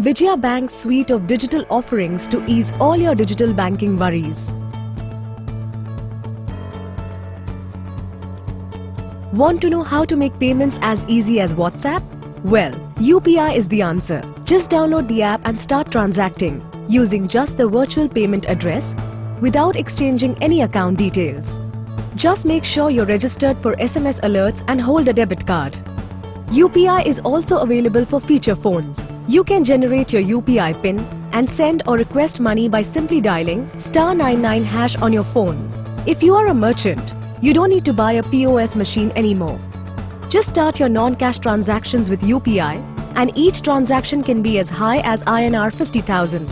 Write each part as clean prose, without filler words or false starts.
Vijaya Bank's suite of digital offerings to ease all your digital banking worries. Want to know how to make payments as easy as WhatsApp? Well, UPI is the answer. Just download the app and start transacting using just the virtual payment address without exchanging any account details. Just make sure you're registered for SMS alerts and hold a debit card. UPI is also available for feature phones. You can generate your UPI PIN and send or request money by simply dialing *99# on your phone. If you are a merchant, you don't need to buy a POS machine anymore. Just start your non-cash transactions with UPI, and each transaction can be as high as INR 50,000.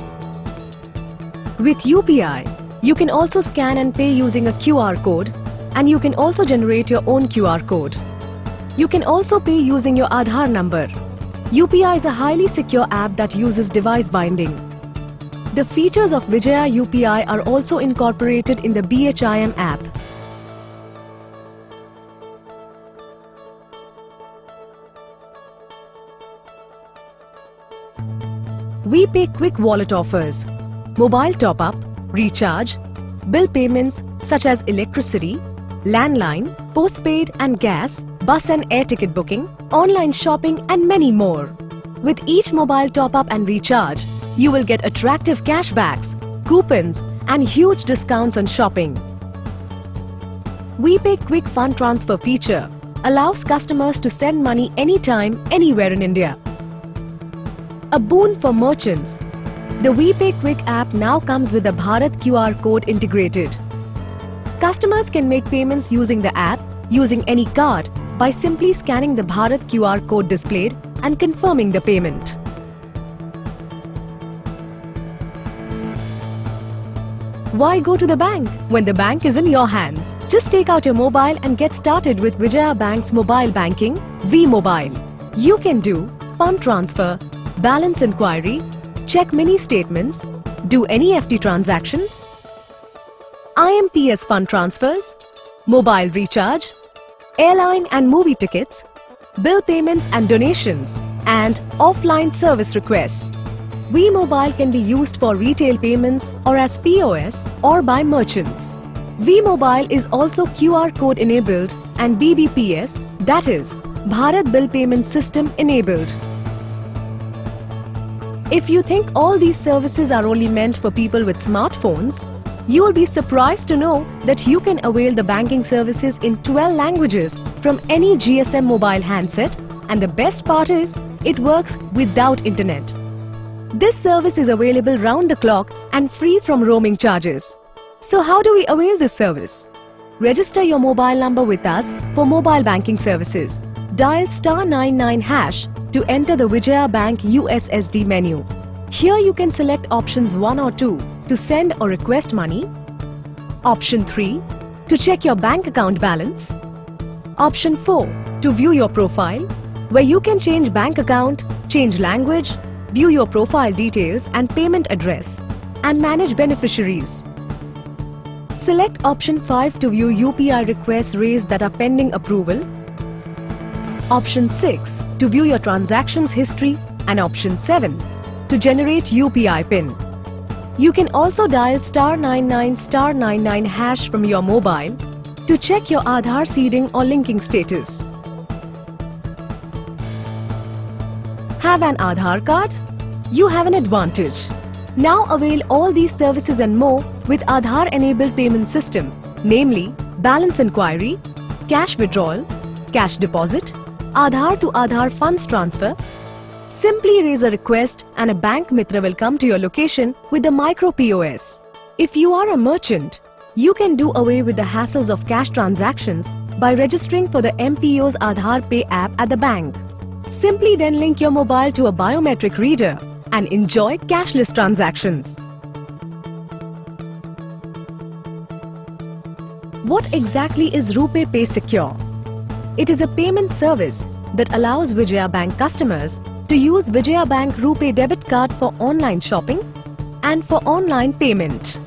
With UPI, you can also scan and pay using a QR code, and you can also generate your own QR code. You can also pay using your Aadhaar number. UPI is a highly secure app that uses device binding. The features of Vijaya UPI are also incorporated in the BHIM app. WePay Quick Wallet offers mobile top-up, recharge, bill payments such as electricity, landline, postpaid and gas, bus and air ticket booking, online shopping and many more. With each mobile top-up and recharge, you will get attractive cashbacks, coupons and huge discounts on shopping. WePay Quick Fund Transfer feature allows customers to send money anytime, anywhere in India. A boon for merchants. The WePay Quick app now comes with a Bharat QR code integrated. Customers can make payments using the app, using any card, by simply scanning the Bharat QR code displayed and confirming the payment. Why go to the bank when the bank is in your hands? Just take out your mobile and get started with Vijaya Bank's mobile banking, vMobile. You can do fund transfer, balance inquiry, check mini statements, do NEFT transactions, IMPS fund transfers, mobile recharge, airline and movie tickets, bill payments and donations, and offline service requests. vMobile can be used for retail payments or as POS or by merchants. vMobile is also QR code enabled and BBPS, that is, Bharat Bill Payment System enabled. If you think all these services are only meant for people with smartphones, you will be surprised to know that you can avail the banking services in 12 languages from any GSM mobile handset, and the best part is, it works without internet. This service is available round the clock and free from roaming charges. So how do we avail this service? Register your mobile number with us for mobile banking services. Dial *99# to enter the Vijaya Bank USSD menu. Here you can select options 1 or 2 to send or request money, option 3 to check your bank account balance, option 4 to view your profile, where you can change bank account, change language, view your profile details and payment address, and manage beneficiaries. Select option 5 to view UPI requests raised that are pending approval, option 6 to view your transactions history, and option 7 to generate UPI PIN. You can also dial *99*99# from your mobile to check your Aadhaar seeding or linking status. Have an Aadhaar card? You have an advantage. Now avail all these services and more with Aadhaar-enabled payment system, namely balance inquiry, cash withdrawal, cash deposit, Aadhaar to Aadhaar funds transfer. Simply raise a request and a Bank Mitra will come to your location with the micro POS. If you are a merchant, you can do away with the hassles of cash transactions by registering for the MPO's Aadhaar Pay app at the bank. Simply then link your mobile to a biometric reader and enjoy cashless transactions. What exactly is RuPay Pay Secure? It is a payment service that allows Vijaya Bank customers to use Vijaya Bank RuPay debit card for online shopping and for online payment.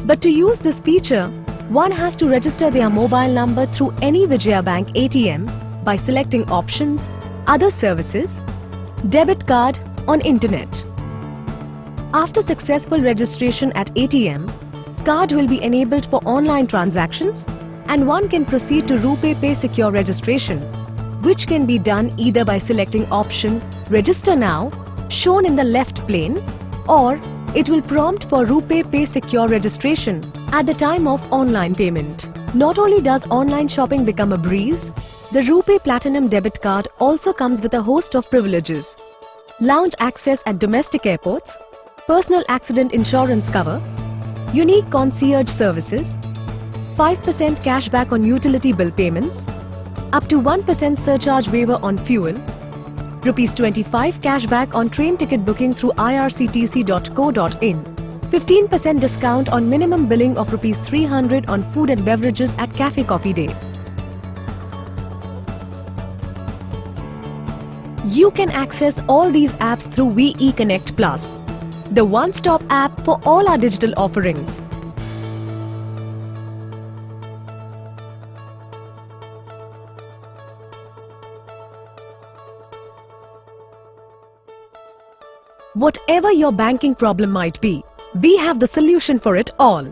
But to use this feature, one has to register their mobile number through any Vijaya Bank ATM by selecting options, other services, debit card on internet. After successful registration at ATM, card will be enabled for online transactions and one can proceed to RuPay Pay Secure registration, which can be done either by selecting option Register Now shown in the left pane, or it will prompt for RuPay Pay Secure registration at the time of online payment. Not only does online shopping become a breeze, the RuPay Platinum debit card also comes with a host of privileges: lounge access at domestic airports, personal accident insurance cover, unique concierge services, 5% cashback on utility bill payments, up to 1% surcharge waiver on fuel, ₹25 cashback on train ticket booking through irctc.co.in, 15% discount on minimum billing of ₹300 on food and beverages at Cafe Coffee Day. You can access all these apps through Vi eConnect Plus, the one-stop app for all our digital offerings. Whatever your banking problem might be, we have the solution for it all.